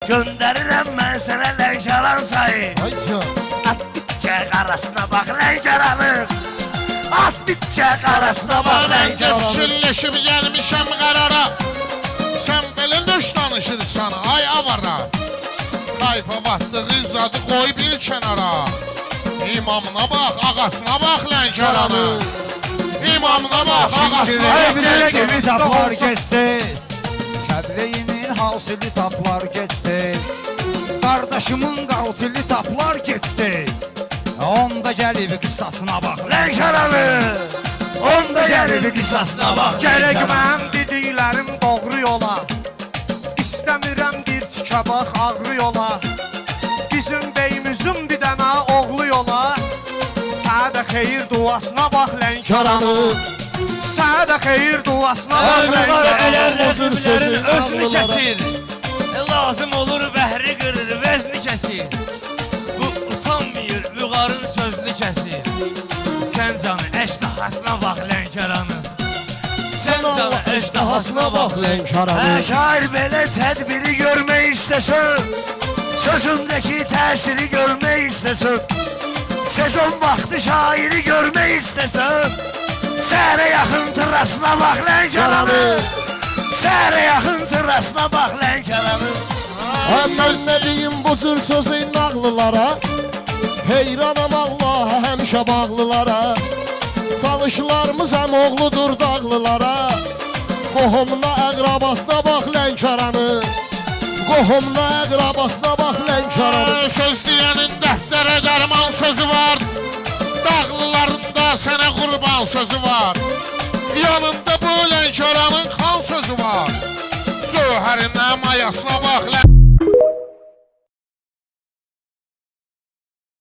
Göndərirəm mən sənə Lənkəran sayı. At bitcək arasına bax Lənkəranın. At bitcək arasına bax Mən Lənkəranın. fikirləşib gəlmişəm qərara. Sən belə nöş danışırsan ay avara. Tayfa vatdığı zadı qoy bir kənara. İmamına bax, ağasına bax Lənkəranın. İmamına bax, ağasına bax Kəbləyimin taplar Lənkəranın. geçtiz. Kəbləyimin hasili taplar geçtiz. Kardeşimin qavtili taplar geçtiz. Onda gəlib qısasına bax Lənkəranın. Onda gəlib qisasına bax Gərək Lənkəranın. mənim dediklərim doğru yola. İstəmirəm bir tükə bax ağrı yola. Bizim beyimizin bir dənə oğlu yola. Sədə xeyir duasına bax Lənkəranın. Sədə xeyir duasına bax Lənkəranın. Rəqiblərin özünü kəsir. Lazım olur bəhri qırır, vəzni kəsir. Bu utanmıyor, vüqarın sözünü kəsir. Sən canı əşdahasına bax Lənkəranın. Sən canı əşdahasına bax Lənkəranın. Şair belə tədbiri görmək istəsən, sözündəki təsiri görmək istəsən, sezon vaxtı şairi görmək istəsən, səhərə yaxın tırasına bax Lənkəranın. Səhərə yaxın tırasına bax Lənkəranın. Söz dediyim bu cür sözün nağlılara. Heyranam Allaha həmişə bağlılara. Tanışlarımız həm oğludur dağlılara. Qohumuna əqrabasına bax Lənkəranın. Qohumuna əqrabasına bax Lənkəranın. Söz deyənin dəftərə dərman sözü var. Dağlılarında sənə qurban sözü var. Yanında bu Lənkəranın xan sözü var. Zöhərinə mayasına bax Lənkəranın.